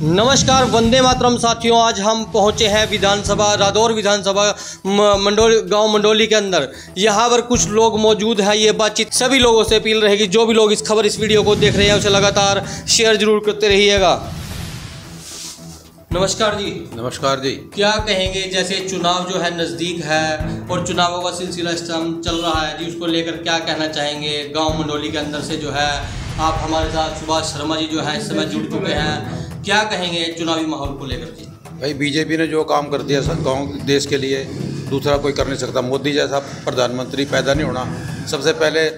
नमस्कार, वंदे मातरम साथियों। आज हम पहुंचे हैं विधानसभा रादौर विधानसभा गांव मंडोली के अंदर। यहां पर कुछ लोग मौजूद हैं। ये बातचीत सभी लोगों से अपील रहेगी, जो भी लोग इस वीडियो को देख रहे हैं उसे लगातार शेयर जरूर करते रहिएगा। नमस्कार जी। नमस्कार जी। क्या कहेंगे, जैसे चुनाव जो है नज़दीक है और चुनावों का सिलसिला इस टाइम चल रहा है जी, उसको लेकर क्या कहना चाहेंगे? गांव मंडोली के अंदर से जो है आप हमारे साथ सुभाष शर्मा जी जो है इस समय जुड़ चुके हैं। क्या कहेंगे चुनावी माहौल को लेकर जी? भाई बीजेपी ने जो काम कर दिया गाँव देश के लिए दूसरा कोई कर नहीं सकता। मोदी जैसा प्रधानमंत्री पैदा नहीं होना। सबसे पहले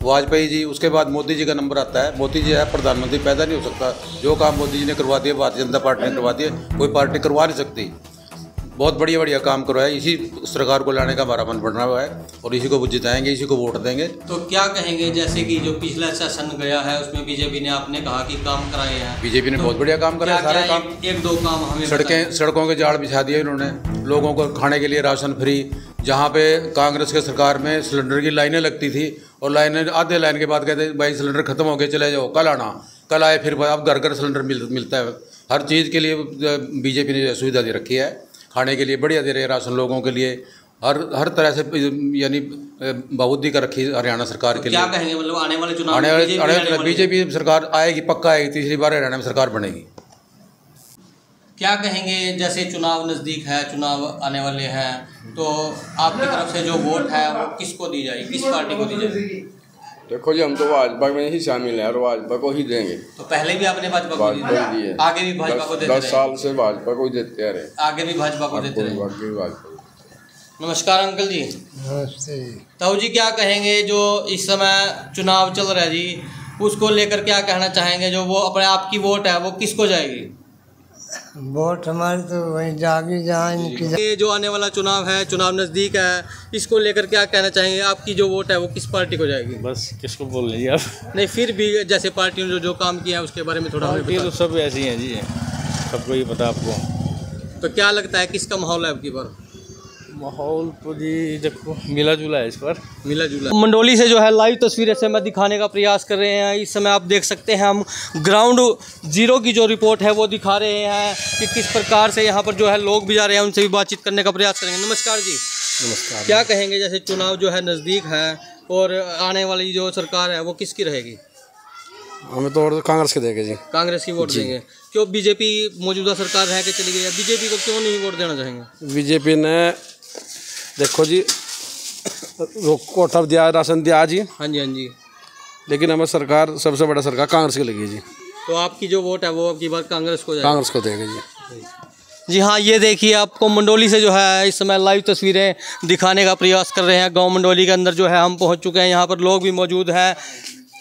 वाजपेयी जी, उसके बाद मोदी जी का नंबर आता है। मोदी जी है प्रधानमंत्री पैदा नहीं हो सकता। जो काम मोदी जी ने करवा दिया, भारतीय जनता पार्टी ने करवा दिया, कोई पार्टी करवा नहीं सकती। बहुत बढ़िया बढ़िया काम करवाया। इसी सरकार को लाने का हमारा मन बना हुआ है और इसी को जिताएंगे, इसी को वोट देंगे। तो क्या कहेंगे, जैसे कि जो पिछला सेशन गया है उसमें बीजेपी ने आपने कहा कि काम कराए हैं। बीजेपी ने बहुत बढ़िया काम कराया। सारे काम, एक दो काम हमें सड़कों के जाड़ बिछा दिए इन्होंने। लोगों को खाने के लिए राशन फ्री। जहाँ पे कांग्रेस के सरकार में सिलेंडर की लाइनें लगती थी और लाइनें आधे लाइन के बाद कहते भाई सिलेंडर खत्म हो गए, चले जाओ, कल आना। कल आए, फिर अब घर घर सिलेंडर मिलता है। हर चीज़ के लिए बीजेपी ने सुविधा दे रखी है। खाने के लिए बढ़िया दे रहे हैं, राशन लोगों के लिए हर तरह से, यानी बहुत कर रखी हरियाणा सरकार के लिए। क्या कहेंगे, मतलब आने वाले चुनाव आने वाले बीजेपी सरकार आएगी, पक्का आएगी, तीसरी बार हरियाणा में सरकार बनेगी। क्या कहेंगे, जैसे चुनाव नज़दीक है, चुनाव आने वाले हैं, तो आपकी तरफ से जो वोट है वो किसको दी जाएगी, किस पार्टी को दी जाएगी? देखो जी, हम तो भाजपा में ही शामिल हैं और भाजपा को ही देंगे। तो पहले भी आपने भाजपा को दी है, आगे भी भाजपा को देते रहे। 10 साल से भाजपा को ही देते रहे, आगे भी भाजपा को देते रहे। भाजपा। नमस्कार अंकल जी। नमस्ते। ताऊ जी, क्या कहेंगे, जो इस समय चुनाव चल रहा है जी, उसको लेकर क्या कहना चाहेंगे? जो वो अपने आपकी वोट है वो किसको जाएगी? वोट हमारी तो वहीं जागी जहाँ इनकी ये जो आने वाला चुनाव है, चुनाव नज़दीक है, इसको लेकर क्या कहना चाहेंगे? आपकी जो वोट है वो किस पार्टी को जाएगी? बस किसको बोल रही है आप? नहीं, फिर भी जैसे पार्टी ने जो काम किया है उसके बारे में थोड़ा हमें ये तो सब ऐसी हैं जी, सबको ही पता आपको। तो क्या लगता है किसका माहौल है आपकी बार? माहौल तो जी देखो मिला जुला है, इस पर मिला जुला। मंडोली से जो है लाइव तस्वीरें से मैं दिखाने का प्रयास कर रहे हैं। इस समय आप देख सकते हैं, हम ग्राउंड जीरो की जो रिपोर्ट है वो दिखा रहे हैं कि किस प्रकार से यहाँ पर जो है लोग भी जा रहे हैं। उनसे भी बातचीत करने का प्रयास करेंगे। नमस्कार जी। नमस्कार। क्या कहेंगे, जैसे चुनाव जो है नज़दीक है और आने वाली जो सरकार है वो किसकी रहेगी? हमें तो कांग्रेस के देंगे जी। कांग्रेस की वोट देंगे। क्यों? बीजेपी मौजूदा सरकार रह के चली गई है, बीजेपी को क्यों नहीं वोट देना चाहेंगे? बीजेपी ने देखो जी कोठा दिया, राशन दिया जी। हाँ जी, हाँ जी। लेकिन हमें सरकार, सबसे बड़ा सरकार कांग्रेस की लगी जी। तो आपकी जो वोट है वो अब की बार कांग्रेस को जाएगी? कांग्रेस को देंगे जी। जी हाँ, ये देखिए, आपको मंडोली से जो है इस समय लाइव तस्वीरें दिखाने का प्रयास कर रहे हैं। गांव मंडोली के अंदर जो है हम पहुंच चुके हैं। यहाँ पर लोग भी मौजूद हैं।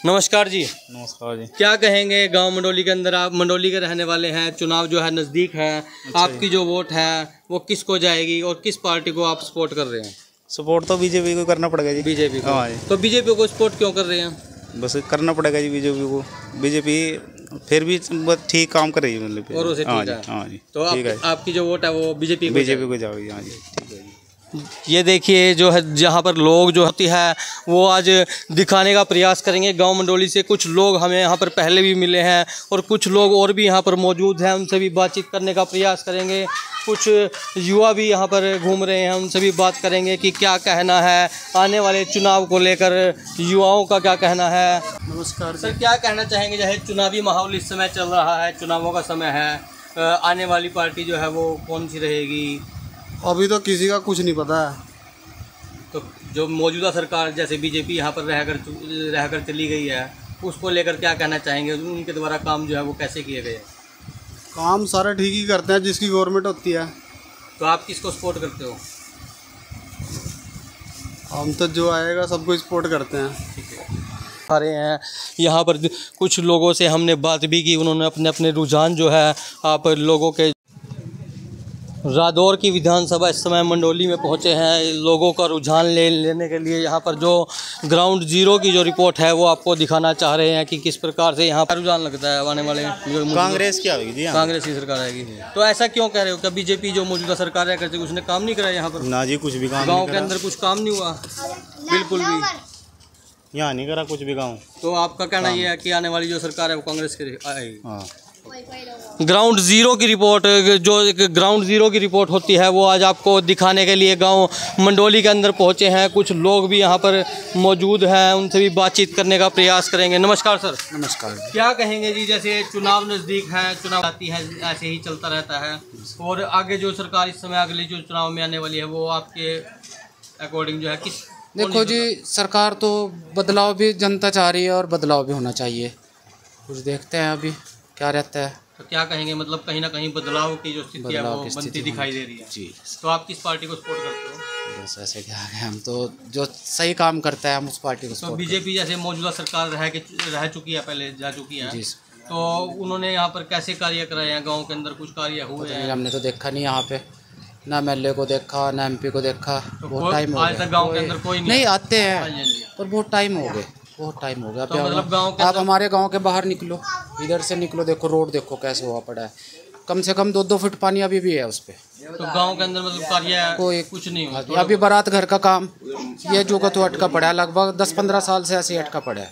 नमस्कार जी। नमस्कार जी। क्या कहेंगे, गांव मंडोली के अंदर आप मंडोली के रहने वाले हैं, चुनाव जो है नज़दीक है, आपकी जो वोट है वो किसको जाएगी और किस पार्टी को आप सपोर्ट कर रहे हैं? सपोर्ट तो बीजेपी को करना पड़ेगा जी। बीजेपी को? हाँ जी। तो बीजेपी को सपोर्ट क्यों कर रहे हैं? बस करना पड़ेगा जी बीजेपी को। बीजेपी फिर भी ठीक काम कर रही है, मतलब और उसे हाँ ठीक है। जी, हाँ जी। तो आपकी जो वोट है वो बीजेपी को जाएगी। हाँ जी, ठीक है जी। ये देखिए, जो है जहाँ पर लोग जो होती है वो आज दिखाने का प्रयास करेंगे। गांव मंडोली से कुछ लोग हमें यहाँ पर पहले भी मिले हैं और कुछ लोग और भी यहाँ पर मौजूद हैं, उनसे भी बातचीत करने का प्रयास करेंगे। कुछ युवा भी यहाँ पर घूम रहे हैं, उनसे भी बात करेंगे कि क्या कहना है आने वाले चुनाव को लेकर, युवाओं का क्या कहना है। नमस्कार सर, क्या कहना चाहेंगे? जैसे चुनावी माहौल इस समय चल रहा है, चुनावों का समय है, आने वाली पार्टी जो है वो कौन सी रहेगी? अभी तो किसी का कुछ नहीं पता है। तो जो मौजूदा सरकार जैसे बीजेपी यहाँ पर रहकर चली गई है, उसको लेकर क्या कहना चाहेंगे? उनके द्वारा काम जो है वो कैसे किए गए? काम सारा ठीक ही करते हैं जिसकी गवर्नमेंट होती है। तो आप किसको सपोर्ट करते हो? हम तो जो आएगा सबको सपोर्ट करते हैं। ठीक है। आ रहे हैं यहाँ पर कुछ लोगों से हमने बात भी की, उन्होंने अपने अपने रुझान जो है आप लोगों के रादौर की विधानसभा इस समय मंडोली में पहुंचे हैं लोगों का रुझान लेने के लिए। यहाँ पर जो ग्राउंड जीरो की जो रिपोर्ट है वो आपको दिखाना चाह रहे हैं कि किस प्रकार से यहाँ पर रुझान लगता है आने वाले। कांग्रेस की आएगी जी, कांग्रेस की सरकार आएगी। तो ऐसा क्यों कह रहे हो? क्या बीजेपी जो मौजूदा सरकार है करती उसने काम नहीं कराया यहाँ पर? ना जी, कुछ भी काम गाँव के अंदर कुछ काम नहीं हुआ बिल्कुल भी, यहाँ नहीं करा कुछ भी गाँव। तो आपका कहना ये है कि आने वाली जो सरकार है वो कांग्रेस की आएगी? हाँ। ग्राउंड ज़ीरो की रिपोर्ट, जो एक ग्राउंड ज़ीरो की रिपोर्ट होती है वो आज आपको दिखाने के लिए गांव मंडोली के अंदर पहुंचे हैं। कुछ लोग भी यहां पर मौजूद हैं, उनसे भी बातचीत करने का प्रयास करेंगे। नमस्कार सर। नमस्कार। क्या कहेंगे जी, जैसे चुनाव नज़दीक है, चुनाव आती है, ऐसे ही चलता रहता है, और आगे जो सरकार इस समय अगले जो चुनाव में आने वाली है वो आपके अकॉर्डिंग जो है किस? देखो जी, सरकार तो बदलाव भी जनता चाह रही है और बदलाव भी होना चाहिए। कुछ देखते हैं अभी क्या रहता है। तो क्या कहेंगे, मतलब कहीं ना कहीं बदलाव की जो स्थिति है वो बनती दिखाई दे रही है जी। तो आप किस पार्टी को सपोर्ट करते हो? बस ऐसे क्या है, हम तो जो सही काम करता है हम उस पार्टी को तो सपोर्ट बीजेपी जैसे मौजूदा सरकार रह चुकी है, पहले जा चुकी है, तो उन्होंने यहाँ पर कैसे कार्य कराए हैं? गाँव के अंदर कुछ कार्य हुए हैं? हमने तो देखा नहीं यहाँ पे, ना MLA को देखा ना MP को देखा। तो बहुत टाइम हो आज तक गाँव के अंदर कोई नहीं आते हैं, हाँ जी। पर बहुत टाइम हो गए, बहुत टाइम हो गया। तो मतलब गाँव के आप हमारे गांव के बाहर निकलो, इधर से निकलो, देखो रोड देखो कैसे हुआ पड़ा है, कम से कम 2-2 फुट पानी अभी भी है उस पे। तो गांव के अंदर मतलब कार्य कोई कुछ नहीं हुआ? अभी बारात घर का काम ये जो का तो अटका पड़ा है, लगभग 10-15 साल से ऐसे ही अटका पड़ा है।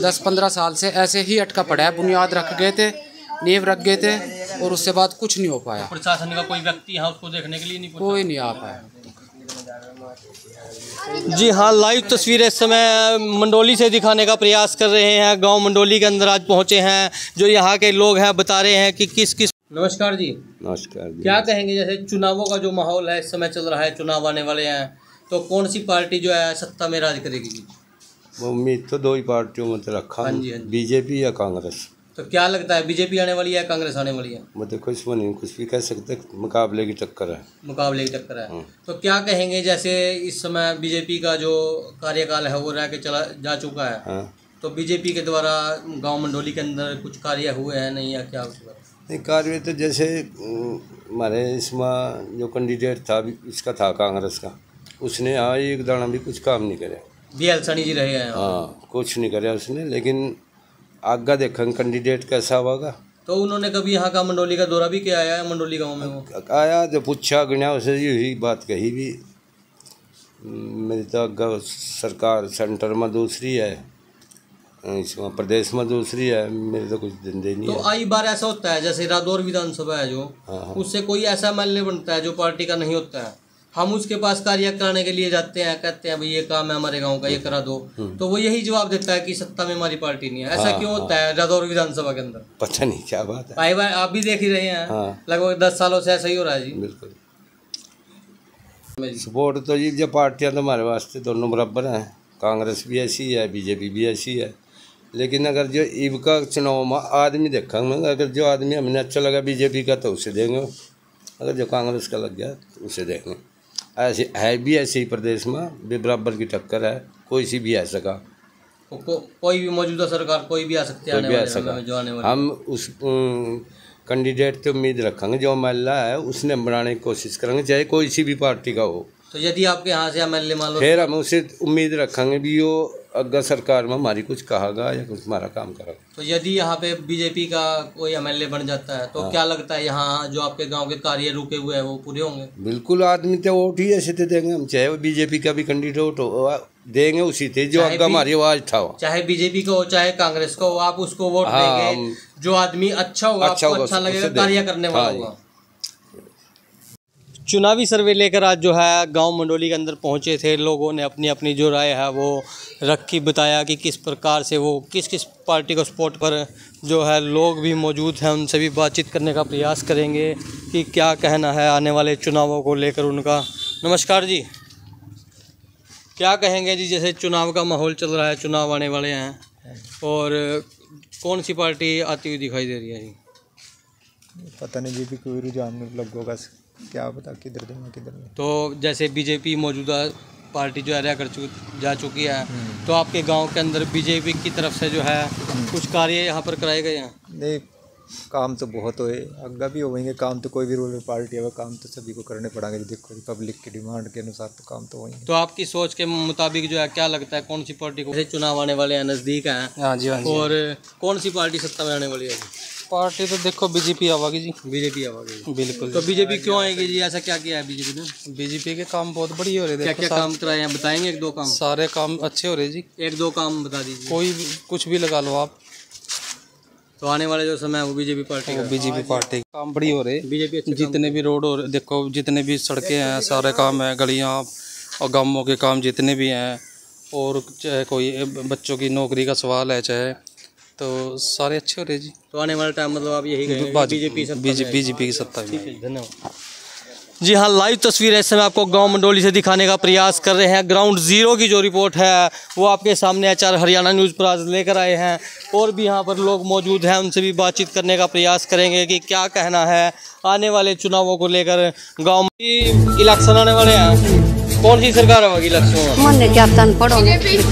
10-15 साल से ऐसे ही अटका पड़ा है। बुनियाद रख गए थे, नींव रख गए थे और उससे बाद कुछ नहीं हो पाया। प्रशासन का कोई व्यक्ति यहाँ उसको देखने के लिए नहीं पहुंचा? कोई नहीं आ पाया। जी हाँ, लाइव तस्वीरें इस समय मंडोली से दिखाने का प्रयास कर रहे हैं। गांव मंडोली के अंदर आज पहुंचे हैं, जो यहाँ के लोग हैं बता रहे हैं कि किस किस। नमस्कार जी। नमस्कार जी। क्या कहेंगे, जैसे चुनावों का जो माहौल है इस समय चल रहा है, चुनाव आने वाले हैं, तो कौन सी पार्टी जो है सत्ता में राज करेगी जी? उम्मीद तो 2 ही पार्टियों में तो रखा, हाँ जी। बीजेपी या कांग्रेस। तो क्या लगता है, बीजेपी आने वाली है, कांग्रेस आने वाली है? मैं देखो इसमें नहीं कुछ भी कह सकते, मुकाबले की टक्कर है। मुकाबले की टक्कर है। तो क्या कहेंगे, जैसे इस समय बीजेपी का जो कार्यकाल है वो रह के चला जा चुका है, हाँ। तो बीजेपी के द्वारा गांव मंडोली के अंदर कुछ कार्य हुए हैं नहीं, या क्या? नहीं, कार्य तो जैसे हमारे इसमें जो कैंडिडेट था इसका था कांग्रेस का, उसने हाँ एक दाना भी कुछ काम नहीं करे। BL सनी जी रहे हैं। हाँ, कुछ नहीं करे उसने, लेकिन आगे देखेंगे कैंडिडेट कैसा होगा। तो उन्होंने कभी यहाँ का मंडोली का दौरा भी किया है? मंडोली गांव में वो आया जो पूछा गया उसे यही बात कही भी, मेरी तो आगे सरकार सेंटर में दूसरी है, इसमें प्रदेश में दूसरी है, मेरे तो कुछ धंधे नहीं। तो आई बार ऐसा होता है, जैसे रादौर विधानसभा है जो, उससे कोई ऐसा MLA बनता है जो पार्टी का नहीं होता है, हम उसके पास कार्य कराने के लिए जाते हैं, कहते हैं भाई ये काम है हमारे गांव का, ये करा दो, तो वो यही जवाब देता है कि सत्ता में हमारी पार्टी नहीं है। ऐसा क्यों होता है रादौर विधानसभा के अंदर? पता नहीं क्या बात है। भाई आप भी देख ही रहे हैं, लगभग 10 सालों से ऐसा ही हो रहा है जी। बिल्कुल। सपोर्ट तो जी, जब पार्टियां तो हमारे वास्ते दोनों बराबर हैं, कांग्रेस भी ऐसी है, बीजेपी भी ऐसी है, लेकिन अगर जो ईब का चुनाव में आदमी देखेंगे, अगर जो आदमी हमें अच्छा लगा बीजेपी का तो उसे देंगे, अगर जो कांग्रेस का लग गया तो उसे देंगे। ऐसे है भी ऐसे ही प्रदेश में भी बराबर की टक्कर है, कोई सी भी आ सका, कोई भी मौजूदा सरकार कोई भी आ सकती है, कोई भी आ सका। हम उस कैंडिडेट तो उम्मीद रखेंगे जो MLA है उसने बनाने की कोशिश करेंगे, चाहे कोई सी भी पार्टी का हो। तो यदि आपके यहाँ से MLA मान लो, फिर हम उसे उम्मीद रखेंगे भी वो अगर सरकार में हमारी कुछ कहागा या कुछ हमारा काम करेगा। तो यदि यहाँ पे बीजेपी का कोई MLA बन जाता है तो क्या लगता है यहाँ जो आपके गांव के कार्य रुके हुए हैं वो पूरे होंगे? बिल्कुल, आदमी तो वोट ही ऐसे देंगे हम, चाहे वो बीजेपी का भी कैंडिडेट हो देंगे उसी थे जो आगे हमारी आवाज था, चाहे बीजेपी का हो चाहे कांग्रेस का हो, आप उसको वोट देंगे जो आदमी अच्छा होगा, आपको अच्छा लगेगा, कार्य करने वाला होगा। चुनावी सर्वे लेकर आज जो है गांव मंडोली के अंदर पहुंचे थे, लोगों ने अपनी अपनी जो राय है वो रखी, बताया कि किस प्रकार से वो किस किस पार्टी को सपोर्ट पर जो है। लोग भी मौजूद हैं, उनसे भी बातचीत करने का प्रयास करेंगे कि क्या कहना है आने वाले चुनावों को लेकर उनका। नमस्कार जी, क्या कहेंगे जी, जैसे चुनाव का माहौल चल रहा है, चुनाव आने वाले हैं, और कौन सी पार्टी आती हुई दिखाई दे रही है जी? पता नहीं जी, भी कोई रुझान लगेगा, क्या पता किधर देंगे किधर नहीं। तो जैसे बीजेपी मौजूदा पार्टी जो है रह कर जा चुकी है, तो आपके गांव के अंदर बीजेपी की तरफ से जो है कुछ कार्य यहाँ पर कराए गए हैं? नहीं, काम तो बहुत हुए, आगे भी होंगे काम, तो कोई भी रूरल पार्टी है काम तो सभी को करने पड़ेंगे। देखो पब्लिक की डिमांड के अनुसार तो काम तो होंगे। तो आपकी सोच के मुताबिक जो है क्या लगता है कौन सी पार्टी को, चुनाव आने वाले हैं, नज़दीक हैं? हाँ जी, हाँ जी। और कौन सी पार्टी सत्ता में आने वाली है? पार्टी तो देखो बीजेपी आवागी जी, बीजेपी आवागी, बिल्कुल। तो बीजेपी क्यों आएगी जी, ऐसा क्या किया है बीजेपी ने? बीजेपी के काम बहुत बढ़िया हो रहे हैं। क्या क्या काम कराए हैं, बताएंगे? 1-2 काम। सारे काम अच्छे हो रहे जी। 1-2 काम बता दीजिए। कोई भी कुछ भी लगा लो आप। तो आने वाले जो समय है वो बीजेपी पार्टी का, बीजेपी पार्टी काम बड़ी हो रही। बीजेपी जितने भी रोड और देखो जितने भी सड़कें हैं सारे काम है, गलियाँ और गाँवों के काम जितने भी हैं, और चाहे कोई बच्चों की नौकरी का सवाल है चाहे, तो सारे अच्छे हो रहे जी। तो आने वाला टाइम मतलब आप यही कहेंगे बीजेपी की सत्ता में। धन्यवाद। जी हाँ, लाइव तस्वीर इस समय आपको गांव मंडोली से दिखाने का प्रयास कर रहे हैं। ग्राउंड जीरो की जो रिपोर्ट है वो आपके सामने HR हरियाणा न्यूज़ पर आज लेकर आए हैं, और भी यहाँ पर लोग मौजूद हैं, उनसे भी बातचीत करने का प्रयास करेंगे कि क्या कहना है आने वाले चुनावों को लेकर। गाँव में इलेक्शन आने वाले हैं, कौन सी सरकार होगी इलेक्शन में?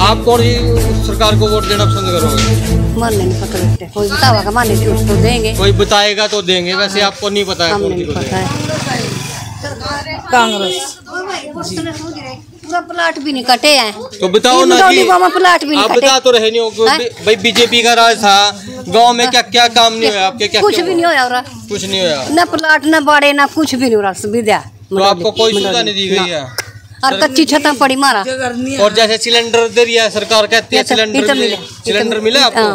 आप कौन सी सरकार को वोट देना पसंद करोगे? कोई बताएगा तो देंगे, कोई बताएगा तो देंगे, वैसे आपको नहीं पता है कौन सी को देंगे? कांग्रेस पूरा प्लाट भी नहीं कटे हैं, तो बताओ ना कि प्लाट भी आप बता तो रहे नहीं हो भाई, बीजेपी का राज था गांव में, क्या क्या काम नहीं हुआ आपके? क्या कुछ भी नहीं होया, कुछ नहीं हुआ, न प्लाट न बाड़े न कुछ भी नहीं हो रहा सुविधा। तो आपको कोई सुविधा नहीं दी गई है? और कच्ची छत पड़ी मारा, और जैसे सिलेंडर दे रही है सरकार, कहती है सिलेंडर मिला आपको?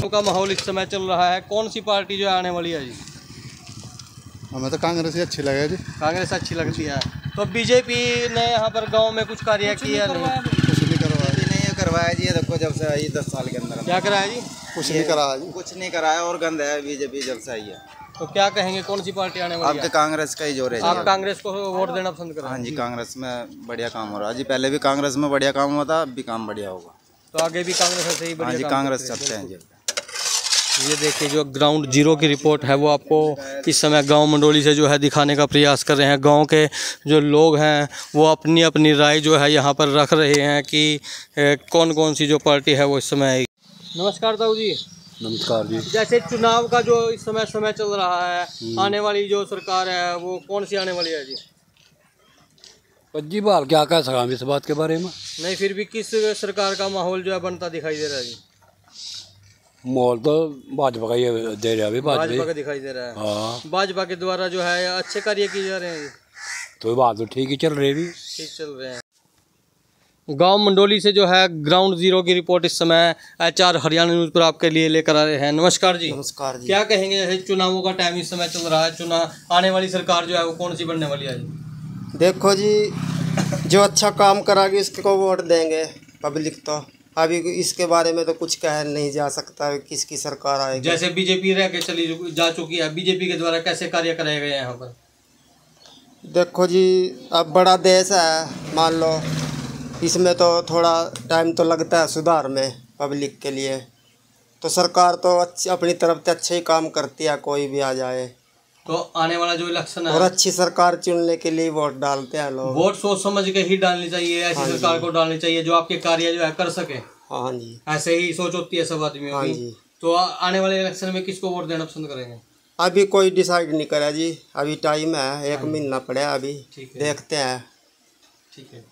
का माहौल इस समय चल रहा है, कौन सी पार्टी जो आने वाली है जी? हमें तो कांग्रेस ही अच्छी लगे जी। कांग्रेस अच्छी लगती है। तो बीजेपी ने यहाँ पर गांव में कुछ कार्य किया नहीं? कुछ नहीं करवाया जी। देखो जब से आई 10 साल के अंदर क्या कराया जी? कुछ नहीं कराया जी, कुछ नहीं कराया, और गंद है बीजेपी जब से आई है। तो क्या कहेंगे, कौन सी पार्टी आने वाली है? अब तो कांग्रेस का ही जोर है। आप कांग्रेस को वोट देना पसंद करें? हाँ जी, कांग्रेस में बढ़िया काम हो रहा है जी। पहले भी कांग्रेस में बढ़िया काम हुआ था, अब भी काम बढ़िया होगा। तो आगे भी कांग्रेस से ही बढ़िया? हाँ जी, कांग्रेस चाहते हैं जी। ये देखिए जो ग्राउंड जीरो की रिपोर्ट है वो आपको इस समय गांव मंडोली से जो है दिखाने का प्रयास कर रहे हैं। गांव के जो लोग हैं वो अपनी अपनी राय जो है यहाँ पर रख रहे हैं कि कौन कौन सी जो पार्टी है वो इस समय आएगी। नमस्कार ताऊ जी। नमस्कार जी। जैसे चुनाव का जो इस समय चल रहा है, आने वाली जो सरकार है वो कौन सी आने वाली है जी? जी बाल क्या कह सका इस बात के बारे में? नहीं, फिर भी किस सरकार का माहौल जो है बनता दिखाई दे रहा है जी? माहौल तो भाजपा का ही दे रहा है, भाजपा का दिखाई दे रहा है। हाँ, भाजपा के द्वारा जो है अच्छे कार्य किए जा रहे हैं। तो बात तो ठीक ही चल रही है, ठीक चल रहे हैं। गांव मंडोली से जो है ग्राउंड जीरो की रिपोर्ट इस समय HR हरियाणा न्यूज़ पर आपके लिए लेकर आ रहे हैं। नमस्कार जी। नमस्कार जी। क्या कहेंगे, जैसे चुनावों का टाइम इस समय चल रहा है, चुनाव आने वाली सरकार जो है वो कौन सी बनने वाली है? देखो जी, जो अच्छा काम कराएगी उसको वोट देंगे पब्लिक। तो अभी इसके बारे में तो कुछ कह नहीं जा सकता है किसकी सरकार आएगी। जैसे बीजेपी रह के चली जा चुकी है, बीजेपी के द्वारा कैसे कार्य कराए गए हैं यहाँ पर? देखो जी, अब बड़ा देश है, मान लो इसमें तो थोड़ा टाइम तो लगता है सुधार में पब्लिक के लिए। तो सरकार तो अच्छी अपनी तरफ से अच्छे ही काम करती है, कोई भी आ जाए। तो आने वाला जो इलेक्शन है और अच्छी सरकार चुनने के लिए वोट डालते हैं लोग। वोट सोच समझ के ही डालनी चाहिए, ऐसी सरकार को डालनी चाहिए जो आपके कार्य जो है कर सके। हाँ जी, ऐसे ही सोच होती है सब आदमियों की। तो आने वाले इलेक्शन में किसको वोट देना पसंद करेंगे? अभी कोई डिसाइड नहीं करा जी, अभी टाइम है, 1 महीना पड़ा अभी, देखते हैं। ठीक है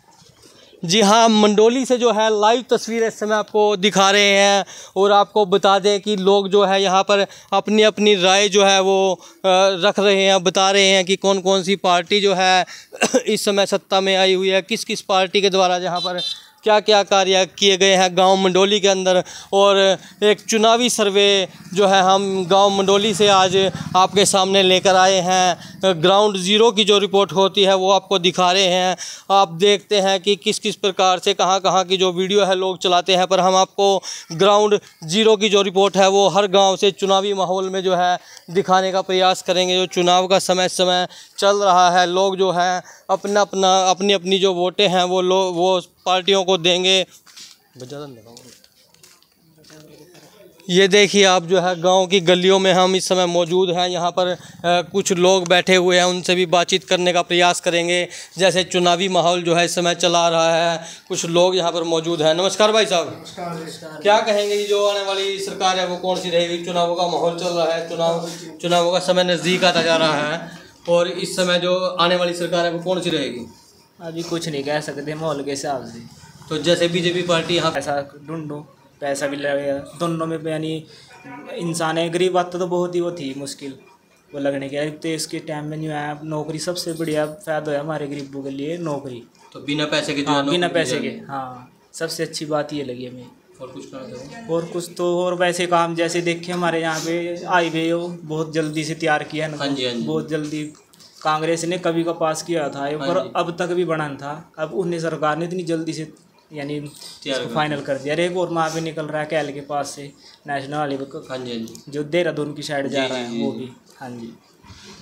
जी हाँ, मंडोली से जो है लाइव तस्वीर इस समय आपको दिखा रहे हैं, और आपको बता दें कि लोग जो है यहाँ पर अपनी अपनी राय जो है वो रख रहे हैं, बता रहे हैं कि कौन कौन सी पार्टी जो है इस समय सत्ता में आई हुई है, किस किस पार्टी के द्वारा यहाँ पर क्या क्या कार्य किए गए हैं गांव मंडोली के अंदर। और एक चुनावी सर्वे जो है हम गांव मंडोली से आज आपके सामने लेकर आए हैं। ग्राउंड जीरो की जो रिपोर्ट होती है वो आपको दिखा रहे हैं। आप देखते हैं कि किस किस प्रकार से कहां कहां की जो वीडियो है लोग चलाते हैं, पर हम आपको ग्राउंड जीरो की जो रिपोर्ट है वो हर गांव से चुनावी माहौल में जो है दिखाने का प्रयास करेंगे। जो चुनाव का समय चल रहा है, लोग जो हैं अपनी अपनी जो वोटें हैं वो पार्टियों को देंगे। ये देखिए आप जो है गांव की गलियों में हम इस समय मौजूद हैं। यहाँ पर कुछ लोग बैठे हुए हैं, उनसे भी बातचीत करने का प्रयास करेंगे। जैसे चुनावी माहौल जो है इस समय चला रहा है, कुछ लोग यहाँ पर मौजूद हैं। नमस्कार भाई साहब। नमस्कार। क्या कहेंगे जो आने वाली सरकार है वो कौन सी रहेगी? चुनावों का माहौल चल रहा है, चुनावों का समय नज़दीक आता जा रहा है, और इस समय जो आने वाली सरकार है वो कौन सी रहेगी? अभी कुछ नहीं कह सकते माहौल के हिसाब से। तो जैसे बीजेपी पार्टी यहाँ पैसा ढूंढो, पैसा भी लगेगा दोनों में, यानी इंसान है गरीब बात तो बहुत ही वो थी मुश्किल वो लगने के। तो इसके टाइम में जो है नौकरी सबसे बढ़िया फ़ायदा है हमारे गरीबों के लिए, नौकरी। तो बिना पैसे के हाँ, बिना पैसे के, हाँ, सबसे अच्छी बात ये लगी हमें। और कुछ तो और वैसे काम जैसे देखिए हमारे यहाँ पे हाईवे हो बहुत जल्दी से तैयार किया है ना, बहुत जल्दी कांग्रेस ने कभी का पास किया था पर अब तक भी बना था। अब उन्हें सरकार ने इतनी जल्दी से यानी फाइनल कर दिया। एक और वहाँ पे निकल रहा है कैल के पास से नेशनल हाईवे को जो देहरादून की साइड जा रहा है वो भी। हाँ जी,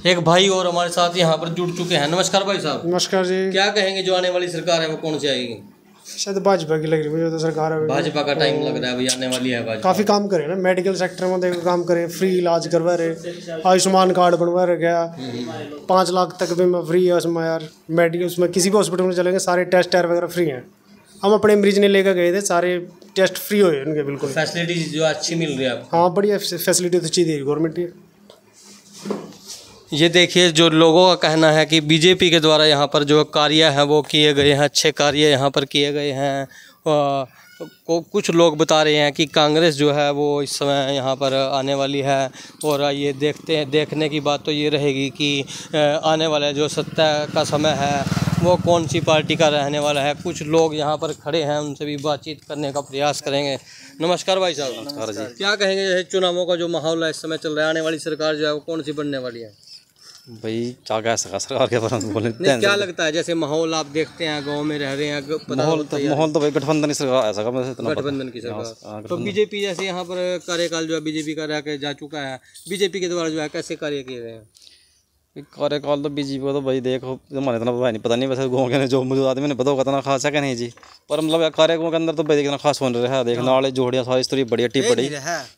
एक भाई और हमारे साथ यहाँ पर जुड़ चुके हैं। नमस्कार भाई साहब। नमस्कार जी। क्या कहेंगे जो आने वाली सरकार है वो कौन सी आएगी? शायद भाजपा की लग रही है तो सरकार है। भाजपा का टाइम लग रहा है, अभी आने वाली है भाजपा। काफ़ी काम करे ना, मेडिकल सेक्टर में देखो काम करे, फ्री इलाज करवा रहे, आयुष्मान कार्ड बनवा रहे गया, 5 लाख तक भी मैं फ्री है उसमें यार। मेडिकल उसमें किसी भी हॉस्पिटल में चलेंगे सारे टेस्ट वगैरह फ्री हैं। हम अपने मरीज ने लेकर गए थे, सारे टेस्ट फ्री हुए उनके बिल्कुल। फैसिलिटीज जो अच्छी मिल रही है आपको? हाँ बढ़िया फैसिलिटी तो अच्छी दी गवर्नमेंट ने। ये देखिए जो लोगों का कहना है कि बीजेपी के द्वारा यहाँ पर जो कार्य हैं वो किए गए हैं, अच्छे कार्य यहाँ पर किए गए हैं। कुछ लोग बता रहे हैं कि कांग्रेस जो है वो इस समय यहाँ पर आने वाली है। और ये देखने की बात तो ये रहेगी कि आने वाला जो सत्ता का समय है वो कौन सी पार्टी का रहने वाला है। कुछ लोग यहाँ पर खड़े हैं, उनसे भी बातचीत करने का प्रयास करेंगे। नमस्कार भाई साहब। नमस्कार जी। क्या कहेंगे चुनावों का जो माहौल है इस समय चल रहा है, आने वाली सरकार जो है वो कौन सी बनने वाली है? भाई क्या कह सका सरकार के बारे में बोले। क्या लगता है जैसे माहौल आप देखते हैं, गांव में रह रहे हैं, माहौल तो भाई गठबंधन की सरकार है सका, गठबंधन की सरकार। तो बीजेपी जैसे यहाँ पर कार्यकाल जो है बीजेपी का रह के जा चुका है, बीजेपी के द्वारा जो है कैसे कार्य किए गए हैं? कार्यकाल तो बीजेपी को तो भाई देखो हमारे इतना नहीं पता नहीं, वैसे गाँव के जो मुझे आदमी ने पता होगा इतना खास है कि नहीं जी, पर मतलब कार्यक्रमों के अंदर तो भाई देखना खास होने रहा है। देखना वाले जोड़ियाँ सारी स्टोरी बढ़िया टिप बड़ी,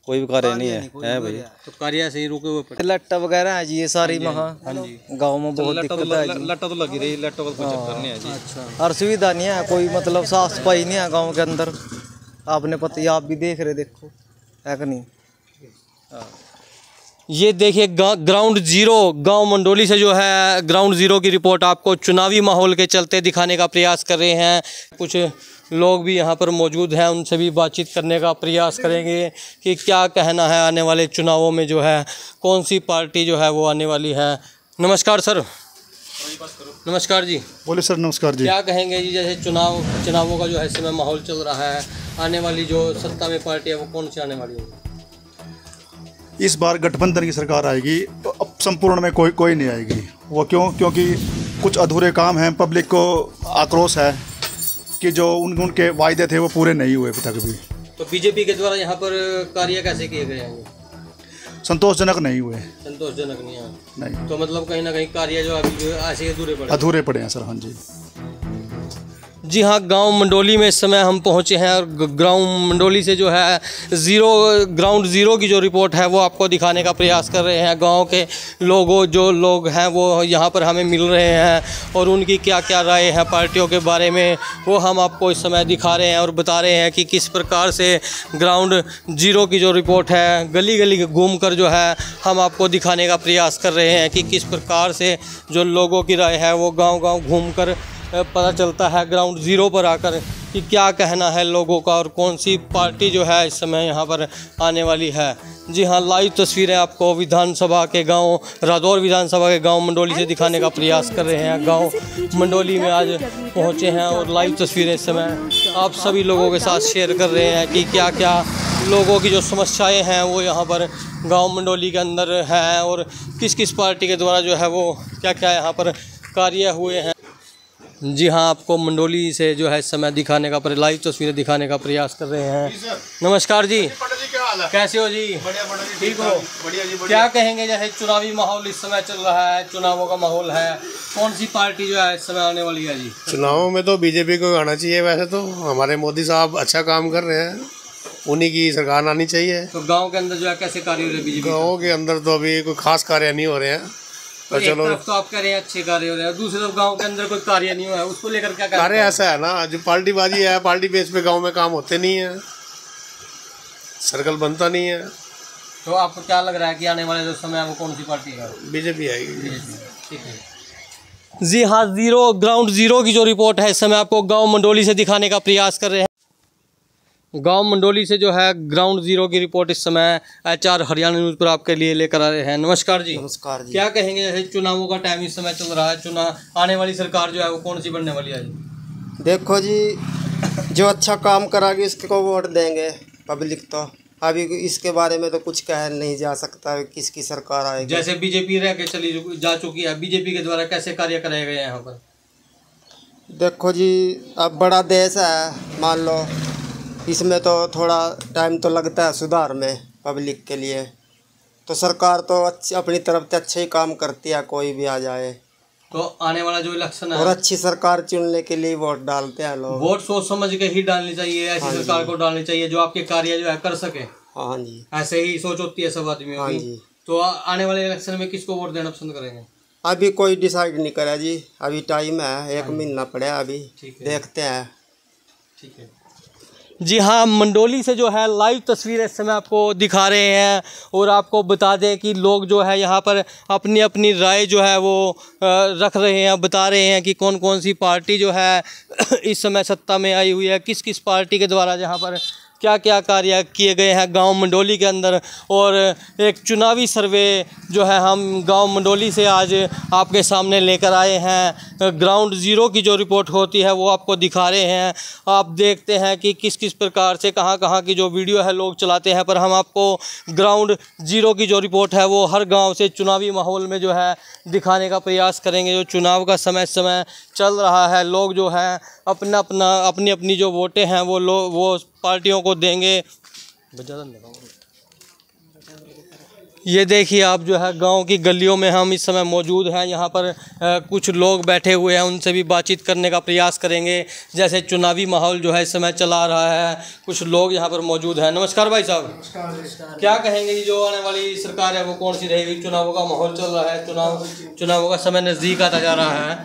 कोई भी कार्य नहीं है भाई। तो कार्य से ही रुके हुए लट्टा वगैरह है जी, ये सारी महा गाँव में बहुत दिक्कत है। लट्टा तो लगी रही, लट्टों का कोई चक्कर नहीं है जी। हर सुविधा नहीं है, कोई मतलब साफ सफाई नहीं है गाँव के अंदर। आपने पता, आप भी देख रहे, देखो है कि नहीं। ये देखिए ग्राउंड जीरो गांव मंडोली से जो है ग्राउंड जीरो की रिपोर्ट आपको चुनावी माहौल के चलते दिखाने का प्रयास कर रहे हैं। कुछ लोग भी यहां पर मौजूद हैं, उनसे भी बातचीत करने का प्रयास करेंगे कि क्या कहना है आने वाले चुनावों में जो है कौन सी पार्टी जो है वो आने वाली है। नमस्कार सर। नमस्कार जी। बोले सर। नमस्कार जी। क्या कहेंगे जी जैसे चुनावों का जो है इस समय माहौल चल रहा है, आने वाली जो सत्ता में पार्टी है वो कौन सी आने वाली है? इस बार गठबंधन की सरकार आएगी, तो अब संपूर्ण में कोई नहीं आएगी। वो क्योंकि कुछ अधूरे काम हैं, पब्लिक को आक्रोश है कि जो उनके वायदे थे वो पूरे नहीं हुए अभी तक भी। तो बीजेपी के द्वारा यहाँ पर कार्य कैसे किए गए हैं? संतोषजनक नहीं हुए। संतोषजनक नहीं है? नहीं। तो मतलब कहीं ना कहीं कार्य जो अभी ऐसे अधूरे पड़े हैं सर। हाँ जी। जी हाँ, गांव मंडोली में इस समय हम पहुंचे हैं और ग्राउंड मंडोली से जो है ग्राउंड ज़ीरो की जो रिपोर्ट है वो आपको दिखाने का प्रयास कर रहे हैं। गांव के जो लोग हैं वो यहां पर हमें मिल रहे हैं और उनकी क्या क्या राय है पार्टियों के बारे में वो हम आपको इस समय दिखा रहे हैं और बता रहे हैं कि किस प्रकार से ग्राउंड ज़ीरो की जो रिपोर्ट है गली गली घूम कर जो है हम आपको दिखाने का प्रयास कर रहे हैं कि किस प्रकार से जो लोगों की राय है वो गाँव घूम कर पता चलता है ग्राउंड ज़ीरो पर आकर कि क्या कहना है लोगों का और कौन सी पार्टी जो है इस समय यहाँ पर आने वाली है। जी हाँ, लाइव तस्वीरें आपको विधानसभा के गांव रादौर विधानसभा के गांव मंडोली से दिखाने का प्रयास कर रहे हैं। गांव मंडोली में आज पहुँचे हैं और लाइव तस्वीरें इस समय आप सभी लोगों के साथ शेयर कर रहे हैं कि क्या क्या लोगों की जो समस्याएँ हैं वो यहाँ पर गाँव मंडोली के अंदर हैं और किस किस पार्टी के द्वारा जो है वो क्या क्या यहाँ पर कार्य हुए हैं। जी हाँ, आपको मंडोली से जो है इस समय दिखाने का लाइव तस्वीरें दिखाने का प्रयास कर रहे हैं। नमस्कार जी। कैसे हो जी? ठीक हो? बढ़िया जी। क्या कहेंगे जैसे चुनावी माहौल इस समय चल रहा है, चुनावों का माहौल है, कौन सी पार्टी जो है इस समय आने वाली है जी? चुनावों में तो बीजेपी को आना चाहिए। वैसे तो हमारे मोदी साहब अच्छा काम कर रहे हैं, उन्हीं की सरकार आनी चाहिए। तो गाँव के अंदर जो है कैसे कार्य हो रहे हैं बीजेपी? गाँव के अंदर तो अभी कोई खास कार्य नहीं हो रहे हैं। तो एक तरफ तो आप कह रहे हैं अच्छे कार्य हो रहे हैं, दूसरी तरफ गांव के अंदर कोई कार्य नहीं हुआ है, उसको लेकर क्या कार्य ऐसा है ना, जो पार्टीबाजी है, पार्टी बेस पे गांव में काम होते नहीं है, सर्कल बनता नहीं है। तो आपको क्या लग रहा है कि आने वाले जो समय वो कौन सी पार्टी है? बीजेपी आएगी। ठीक है जी हाँ, ग्राउंड ज़ीरो की जो रिपोर्ट है इस समय आपको गाँव मंडोली से दिखाने का प्रयास कर रहे हैं। गांव मंडोली से जो है ग्राउंड ज़ीरो की रिपोर्ट इस समय HR हरियाणा न्यूज़ पर आपके लिए लेकर आ रहे हैं। नमस्कार जी। नमस्कार जी। क्या कहेंगे जैसे चुनावों का टाइम इस समय चल रहा है, आने वाली सरकार जो है वो कौन सी बनने वाली है? देखो जी, जो अच्छा काम करागी उसको वोट देंगे पब्लिक। तो अभी इसके बारे में तो कुछ कह नहीं जा सकता किसकी सरकार आएगी। जैसे बीजेपी रह के चली जा चुकी है, बीजेपी के द्वारा कैसे कार्य कराए गए हैं यहाँ पर? देखो जी, अब बड़ा देश है, मान लो इसमें तो थोड़ा टाइम तो लगता है सुधार में पब्लिक के लिए। तो सरकार तो अच्छी अपनी तरफ से अच्छा ही काम करती है, कोई भी आ जाए। तो आने वाला जो इलेक्शन है और अच्छी सरकार चुनने के लिए वोट डालते हैं लोग। वोट सोच समझ के ही डालनी चाहिए, ऐसी सरकार को डालनी चाहिए जो आपके कार्य जो है कर सके। हाँ जी, ऐसे ही सोच होती है सब आदमियों की। तो आने वाले इलेक्शन में किसको वोट देना पसंद करेंगे? अभी कोई डिसाइड नहीं करा जी, अभी टाइम है, 1 महीना पड़ा अभी, देखते हैं। ठीक है जी। हाँ, मंडोली से जो है लाइव तस्वीरें इस समय आपको दिखा रहे हैं और आपको बता दें कि लोग जो है यहाँ पर अपनी अपनी राय जो है वो रख रहे हैं, बता रहे हैं कि कौन कौन सी पार्टी जो है इस समय सत्ता में आई हुई है, किस किस पार्टी के द्वारा यहाँ पर क्या क्या कार्य किए गए हैं गांव मंडोली के अंदर। और एक चुनावी सर्वे जो है हम गांव मंडोली से आज आपके सामने लेकर आए हैं। ग्राउंड ज़ीरो की जो रिपोर्ट होती है वो आपको दिखा रहे हैं। आप देखते हैं कि किस किस प्रकार से कहां कहां की जो वीडियो है लोग चलाते हैं, पर हम आपको ग्राउंड ज़ीरो की जो रिपोर्ट है वो हर गांव से चुनावी माहौल में जो है दिखाने का प्रयास करेंगे। जो चुनाव का समय चल रहा है, लोग जो है अपनी अपनी जो वोटें हैं वो पार्टियों को देंगे। ये देखिए आप जो है गांव की गलियों में हम इस समय मौजूद हैं। यहाँ पर कुछ लोग बैठे हुए हैं, उनसे भी बातचीत करने का प्रयास करेंगे। जैसे चुनावी माहौल जो है इस समय चला रहा है, कुछ लोग यहाँ पर मौजूद हैं। नमस्कार भाई साहब, क्या कहेंगे कि जो आने वाली सरकार है वो कौन सी रहेगी? चुनावों का माहौल चल रहा है, चुनावों का समय नज़दीक आता जा रहा है,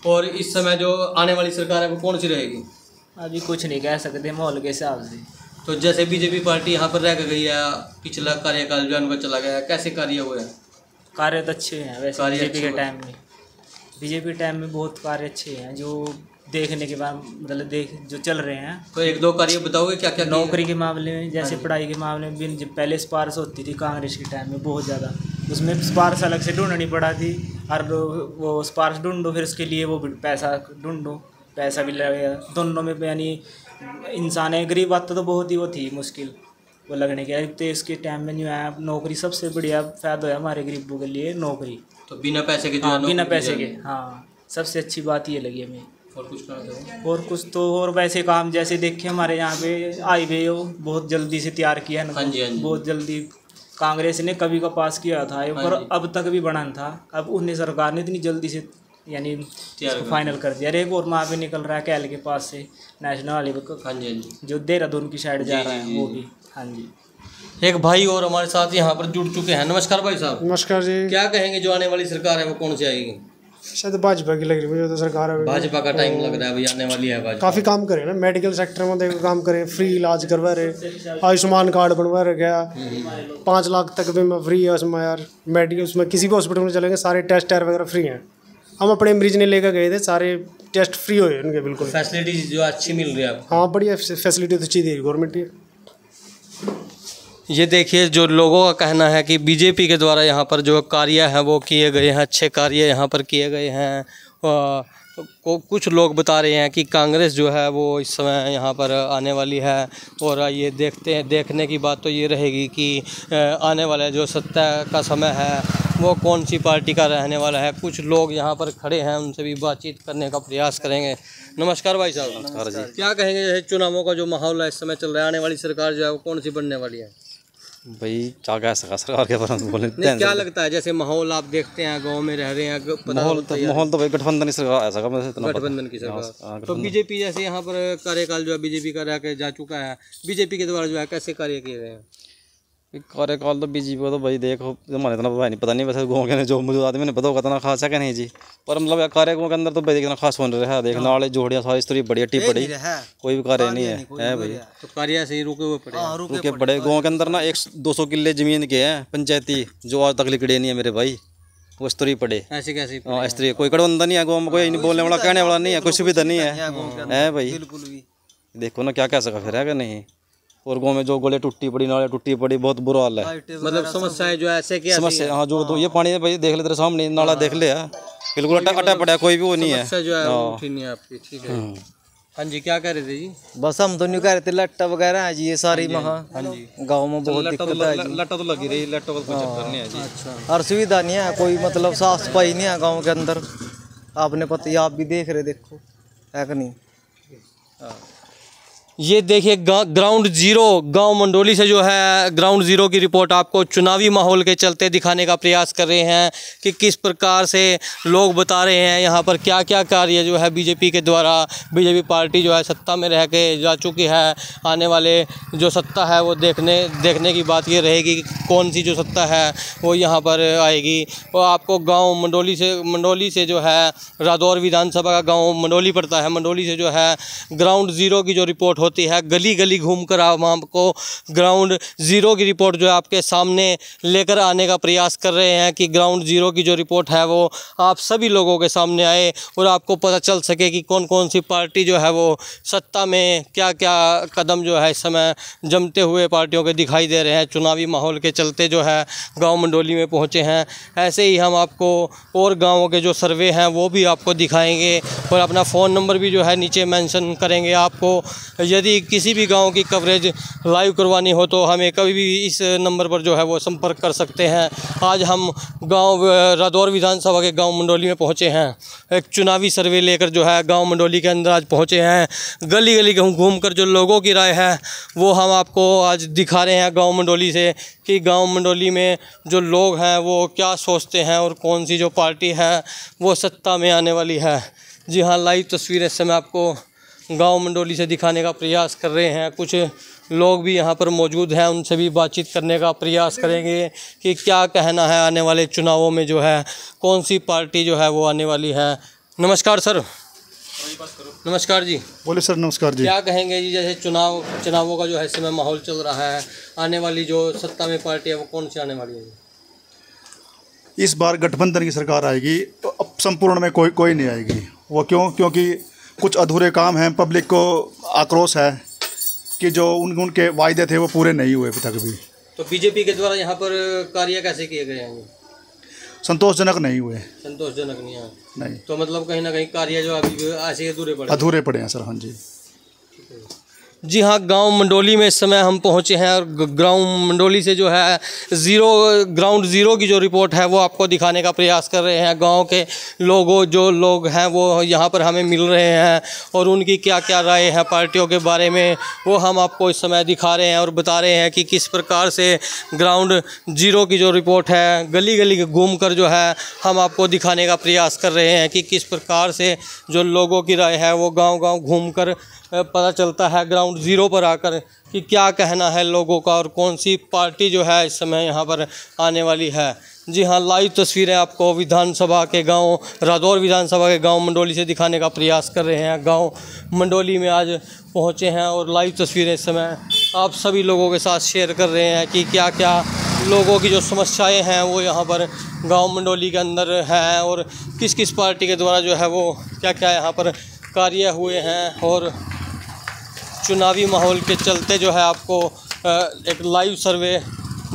और इस समय जो आने वाली सरकार है वो कौन सी रहेगी? अभी कुछ नहीं कह सकते माहौल के हिसाब से। तो जैसे बीजेपी पार्टी यहाँ पर रह कर गई है, पिछला कार्यकाल जो उनका चला गया है, कैसे कार्य हुए हैं? कार्य तो अच्छे हैं वैसे बीजेपी के टाइम में। बीजेपी टाइम में बहुत कार्य अच्छे हैं जो देखने के बाद मतलब जो चल रहे हैं। तो 1-2 कार्य बताओगे क्या क्या? नौकरी के मामले में, जैसे पढ़ाई के मामले में भी पहले सिफारिश होती थी कांग्रेस के टाइम में बहुत ज़्यादा, उसमें सिफारिश अलग से ढूंढनी पड़ा थी। और वो सिफारिश ढूंढो, फिर उसके लिए वो पैसा ढूंढो, पैसा भी लगेगा दोनों में। यानी इंसान है गरीब, बात तो बहुत ही वो थी मुश्किल वो लगने के। तो इसके टाइम में जो है नौकरी सबसे बढ़िया फ़ायदा है हमारे गरीबों के लिए, नौकरी। तो बिना पैसे के? हाँ, बिना पैसे के। हाँ, सबसे अच्छी बात ये लगी हमें। और कुछ कहना? और कुछ तो और वैसे काम जैसे देखे हमारे यहाँ पे हाईवे हो बहुत जल्दी से तैयार किया है। हाँ जी, हाँ जी। बहुत जल्दी कांग्रेस ने कभी का पास किया था, पर अब तक भी बना था। अब उन्हें सरकार ने इतनी जल्दी से यानी फाइनल कर दिया। एक और वहाँ पे निकल रहा है कैल के पास से नेशनल हाईवे को, हाँ जी, जो देहरादून की साइड जा रहा है वो भी। हाँ जी, एक भाई और हमारे साथ यहाँ पर जुड़ चुके हैं। नमस्कार भाई साहब। नमस्कार जी। क्या कहेंगे जो आने वाली सरकार है वो कौन सी आएगी? शायद भाजपा की लग रही है मुझे तो सरकार है। भाजपा का टाइम लग रहा है भाई, आने वाली है भाजपा। काफ़ी काम करे ना, मेडिकल सेक्टर में देखो काम करे, फ्री इलाज करवा रहे, आयुष्मान कार्ड बनवा रहे गया, 5 लाख तक भी मैं फ्री है उसमें यार। मेडिकल उसमें किसी भी हॉस्पिटल में चलेंगे सारे टेस्ट वगैरह फ्री हैं। हम अपने मरीज ने लेकर गए थे, सारे टेस्ट फ्री हुए उनके बिल्कुल। फैसिलिटीज जो अच्छी मिल रही है आपको? हाँ, बढ़िया फैसिलिटी तो अच्छी दी गवर्नमेंट की। ये देखिए जो लोगों का कहना है कि बीजेपी के द्वारा यहाँ पर जो कार्य हैं वो किए गए हैं, अच्छे कार्य यहाँ पर किए गए हैं। कुछ लोग बता रहे हैं कि कांग्रेस जो है वो इस समय यहाँ पर आने वाली है। और ये देखते हैं, देखने की बात तो ये रहेगी कि आने वाला जो सत्ता का समय है वो कौन सी पार्टी का रहने वाला है। कुछ लोग यहाँ पर खड़े हैं, उनसे भी बातचीत करने का प्रयास करेंगे। नमस्कार भाई साहब। नमस्कार जी। क्या कहेंगे चुनावों का जो माहौल है इस समय चल रहा है, आने वाली सरकार जो है वो कौन सी बनने वाली है? भाई क्या कह सका सरकार के बारे में बोले? क्या लगता है जैसे माहौल आप देखते हैं, गांव में रह रहे हैं, माहौल तो भाई गठबंधन की सरकार ऐसा गठबंधन की सरकार। तो बीजेपी जैसे यहाँ पर कार्यकाल जो है बीजेपी का रह के जा चुका है, बीजेपी के द्वारा जो है कैसे कार्य किए गए हैं? कार्यकाल तो बीजेपी को तो भाई देखो हमारे इतना भाई नहीं पता नहीं, वैसे गाँव के जो मुझे आदमी ने पता होगा इतना खास है क्या नहीं जी, पर मतलब कार्यक्रम के अंदर तो भाई इतना खास होने रहा है। देख नाले जोड़ियाँ सारी स्त्री बढ़िया टिप पड़ी, कोई भी कार्य नहीं है भाई। तो कार्य से ही रुके हुए पड़े, रुके पड़े। गाँव के अंदर ना 100-200 किले जमीन के हैं पंचायती, जो आज तक लिखड़े नहीं है मेरे भाई, वो स्त्री पड़े। ऐसे कैसे? हाँ, स्त्री कोई कड़बंदा नहीं है गाँव में, कोई नहीं बोलने वाला कहने वाला नहीं है, कोई सुविधा नहीं है भाई। देखो ना क्या कह सका फिर है क्या नहीं। और गाँव में जो गोले टूटी पड़ी, नाले टूटी पड़ी, बहुत बुरा हाल है। मतलब समस्याएं जो ऐसे क्या समस्या? हाँ, जो तो ये पानी भाई देख ले तेरे सामने नाला देख ले, बिल्कुल अटा पड़ा, कोई भी वो नहीं है। जो है उठी नहीं है आपकी। ठीक है। हाँ जी, क्या कह रहे थे जी? बस हम तो नहीं कह रहे थे, लट्टा वगैरह है जी ये सारी महा गाँव में बहुत दिक्कत है जी। लट्टा तो लगी रही, लट्टों का कोई चक्कर नहीं है जी। अच्छा, हर सुविधा नहीं है, कोई मतलब साफ सफाई नहीं है गाँव के अंदर। आपने पता ही, आप भी देख रहे, देखो है कि नहीं। ये देखिए ग्राउंड जीरो गांव मंडोली से जो है ग्राउंड जीरो की रिपोर्ट आपको चुनावी माहौल के चलते दिखाने का प्रयास कर रहे हैं कि किस प्रकार से लोग बता रहे हैं यहाँ पर क्या क्या कार्य जो है बीजेपी के द्वारा, बीजेपी पार्टी जो है सत्ता में रह के जा चुकी है। आने वाले जो सत्ता है वो देखने की बात ये रहेगी कि कौन सी जो सत्ता है वो यहाँ पर आएगी। और आपको गाँव मंडोली से जो है रादौर विधानसभा का गाँव मंडोली पड़ता है। मंडोली से जो है ग्राउंड जीरो की जो रिपोर्ट होती है, गली गली घूमकर हम आपको ग्राउंड जीरो की रिपोर्ट जो है आपके सामने लेकर आने का प्रयास कर रहे हैं कि ग्राउंड जीरो की जो रिपोर्ट है वो आप सभी लोगों के सामने आए और आपको पता चल सके कि कौन कौन सी पार्टी जो है वो सत्ता में क्या क्या कदम जो है इस समय जमते हुए पार्टियों के दिखाई दे रहे हैं। चुनावी माहौल के चलते जो है गाँव मंडोली में पहुँचे हैं। ऐसे ही हम आपको और गाँवों के जो सर्वे हैं वो भी आपको दिखाएँगे और अपना फ़ोन नंबर भी जो है नीचे मेंशन करेंगे। आपको यदि किसी भी गांव की कवरेज लाइव करवानी हो तो हमें कभी भी इस नंबर पर जो है वो संपर्क कर सकते हैं। आज हम गांव रादौर विधानसभा के गांव मंडोली में पहुंचे हैं। एक चुनावी सर्वे लेकर जो है गांव मंडोली के अंदर आज पहुंचे हैं। गली गली घूमकर जो लोगों की राय है वो हम आपको आज दिखा रहे हैं गाँव मंडोली से कि गाँव मंडोली में जो लोग हैं वो क्या सोचते हैं और कौन सी जो पार्टी है वो सत्ता में आने वाली है। जी हाँ, लाइव तस्वीरें इस समय आपको गांव मंडोली से दिखाने का प्रयास कर रहे हैं। कुछ लोग भी यहां पर मौजूद हैं, उनसे भी बातचीत करने का प्रयास करेंगे कि क्या कहना है आने वाले चुनावों में जो है कौन सी पार्टी जो है वो आने वाली है। नमस्कार सर। नमस्कार जी। बोले सर। नमस्कार जी। क्या कहेंगे जी, जैसे चुनावों का जो है इस समय माहौल चल रहा है, आने वाली जो सत्ता में पार्टी है वो कौन सी आने वाली है? इस बार गठबंधन की सरकार आएगी, तो अब संपूर्ण में कोई नहीं आएगी। वो क्योंकि कुछ अधूरे काम हैं, पब्लिक को आक्रोश है कि जो उनके वायदे थे वो पूरे नहीं हुए अभी तक भी। तो बीजेपी के द्वारा यहाँ पर कार्य कैसे किए गए हैं? संतोषजनक नहीं हुए। संतोषजनक नहीं है? नहीं। तो मतलब कहीं ना कहीं कार्य जो अभी ऐसे अधूरे पड़े हैं सर। हाँ जी। जी हाँ, गांव मंडोली में इस समय हम पहुंचे हैं और ग्राउंड मंडोली से जो है ग्राउंड ज़ीरो की जो रिपोर्ट है वो आपको दिखाने का प्रयास कर रहे हैं। गांव के जो लोग हैं वो यहां पर हमें मिल रहे हैं और उनकी क्या क्या राय है पार्टियों के बारे में वो हम आपको इस समय दिखा रहे हैं और बता रहे हैं कि किस प्रकार से ग्राउंड ज़ीरो की जो रिपोर्ट है गली गली घूम कर जो है हम आपको दिखाने का प्रयास कर रहे हैं कि किस प्रकार से जो लोगों की राय है वो गाँव गाँव घूम कर पता चलता है ग्राउंड ज़ीरो पर आकर कि क्या कहना है लोगों का और कौन सी पार्टी जो है इस समय यहाँ पर आने वाली है। जी हाँ, लाइव तस्वीरें आपको विधानसभा के गांव रादौर विधानसभा के गांव मंडोली से दिखाने का प्रयास कर रहे हैं। गांव मंडोली में आज पहुँचे हैं और लाइव तस्वीरें इस समय आप सभी लोगों के साथ शेयर कर रहे हैं कि क्या क्या लोगों की जो समस्याएँ हैं वो यहाँ पर गाँव मंडोली के अंदर हैं और किस किस पार्टी के द्वारा जो है वो क्या क्या यहाँ पर कार्य हुए हैं। और चुनावी माहौल के चलते जो है आपको एक लाइव सर्वे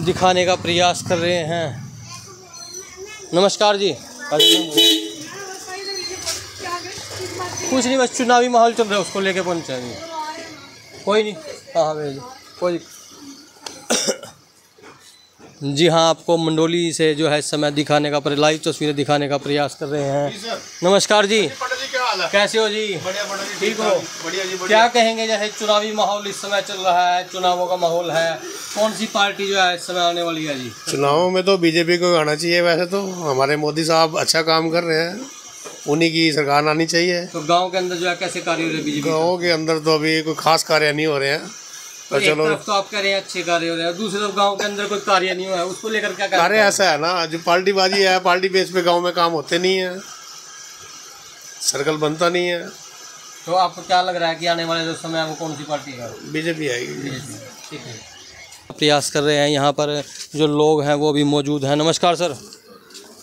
दिखाने का प्रयास कर रहे हैं। नमस्कार जी। कुछ नहीं, बस चुनावी माहौल चल रहा है उसको लेके पहुंचा जी। कोई नहीं। हाँ भेज कोई। जी हाँ, आपको मंडोली से जो है इस समय दिखाने का लाइव तस्वीरें दिखाने का प्रयास कर रहे हैं। नमस्कार जी। कैसे हो जी? ठीक हो? बढ़िया जी। क्या कहेंगे, जैसे चुनावी माहौल इस समय चल रहा है, चुनावों का माहौल है, कौन सी पार्टी जो है इस समय आने वाली है जी? चुनावों में तो बीजेपी को आना चाहिए। वैसे तो हमारे मोदी साहब अच्छा काम कर रहे हैं, उन्हीं की सरकार आनी चाहिए। तो गाँव के अंदर जो है कैसे कार्य हो रहे हैं बीजेपी? गाँव के अंदर तो अभी कोई खास कार्य नहीं हो रहे हैं। तो एक तरफ तो आप कह रहे हैं अच्छे कार्य हो रहे हैं, दूसरी तरफ गांव के अंदर कोई कार्य नहीं हुआ है, उसको लेकर क्या कार्य ऐसा है ना, जो पार्टीबाजी है, पार्टी बेस पे गांव में काम होते नहीं है, सर्कल बनता नहीं है। तो आपको क्या लग रहा है कि आने वाले जो समय है वो कौन सी पार्टी है? बीजेपी आएगी। ठीक है। प्रयास कर रहे हैं, यहाँ पर जो लोग हैं वो भी मौजूद हैं। नमस्कार सर।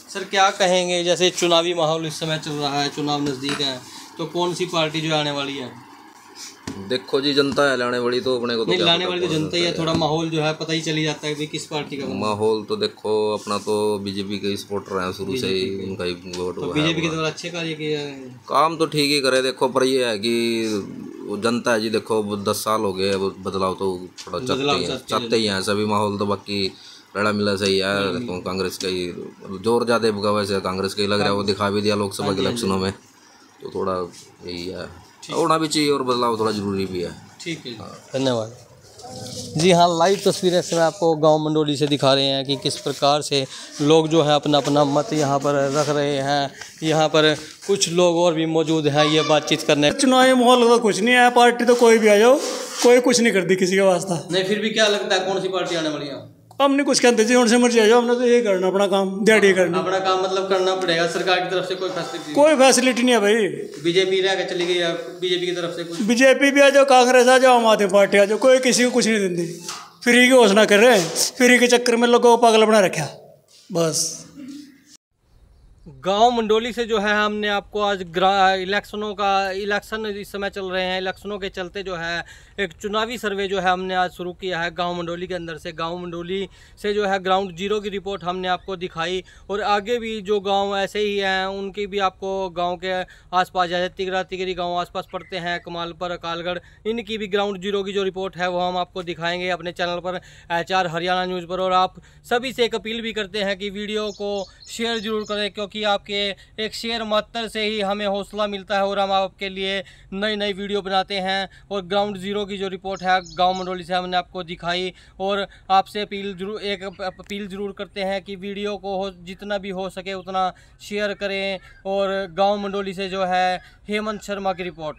सर क्या कहेंगे, जैसे चुनावी माहौल इस समय चल रहा है, चुनाव नज़दीक है, तो कौन सी पार्टी जो आने वाली है? देखो जी, जनता है लाने वाली, तो अपने को तो नहीं लाने वाली तो जनता ही है। थोड़ा माहौल जो है पता ही चली जाता है कि किस पार्टी का माहौल। तो देखो अपना तो बीजेपी के सपोर्टर हैं शुरू से ही, उनका ही वोट। तो बीजेपी के द्वारा अच्छे कार्य किए काम तो ठीक ही करे। देखो पर ये है कि वो जनता है जी, देखो 10 साल हो गए, अब बदलाव तो थोड़ा चाहते ही हैं सभी। माहौल तो बाकी लड़ा मिला सही है, देखो कांग्रेस का ही जोर ज़्यादा भगा, वैसे कांग्रेस का ही लग रहा है, वो दिखा भी दिया लोकसभा के इलेक्शनों में, तो थोड़ा यही है, होना भी चाहिए और बदलाव थोड़ा ज़रूरी भी है। ठीक है, धन्यवाद जी। हाँ, लाइव तस्वीरें से मैं आपको गांव मंडोली से दिखा रहे हैं कि किस प्रकार से लोग जो है अपना अपना मत यहाँ पर रख रहे हैं। यहाँ पर कुछ लोग और भी मौजूद हैं ये बातचीत करने। चुनावी माहौल तो कुछ नहीं है, पार्टी तो कोई भी आ जाओ, कोई कुछ नहीं करती किसी का वास्ता नहीं। फिर भी क्या लगता है कौन सी पार्टी आने वाली है? हमने कुछ कहते जी, उनसे मर्जी आ जाओ, हमने तो ये करना अपना काम, दिहाड़ी करना अपना काम, मतलब करना पड़ेगा। सरकार की तरफ से कोई फैसिलिटी? कोई फैसिलिटी नहीं है भाई। बीजेपी रह के चली गई है, बीजेपी की तरफ से कुछ? बीजेपी भी आ जाओ, कांग्रेस आ जाओ, आम आदमी पार्टी आ जाओ, कोई किसी को कुछ नहीं देती। फ्री की घोषणा कर रहे हैं, फ्री के चक्कर में लोगों को पागल बना रखा बस। गांव मंडोली से जो है हमने आपको आज इलेक्शन इस समय चल रहे हैं, इलेक्शनों के चलते जो है एक चुनावी सर्वे जो है हमने आज शुरू किया है गांव मंडोली के अंदर से। गांव मंडोली से जो है ग्राउंड जीरो की रिपोर्ट हमने आपको दिखाई, और आगे भी जो गांव ऐसे ही हैं उनकी भी आपको गांव के आसपास, जैसे तिगरा तिगरी गांव आसपास पड़ते हैं, कमालपुर, अकालगढ़, इनकी भी ग्राउंड जीरो की जो रिपोर्ट है वो हम आपको दिखाएंगे अपने चैनल पर, HR हरियाणा न्यूज़ पर। और आप सभी से एक अपील भी करते हैं कि वीडियो को शेयर जरूर करें, क्योंकि आपके एक शेयर मात्र से ही हमें हौसला मिलता है और हम आपके लिए नई नई वीडियो बनाते हैं। और ग्राउंड जीरो की जो रिपोर्ट है गांव मंडोली से हमने आपको दिखाई, और आपसे अपील जरूर करते हैं कि वीडियो को जितना भी हो सके उतना शेयर करें। और गांव मंडोली से जो है हेमंत शर्मा की रिपोर्ट।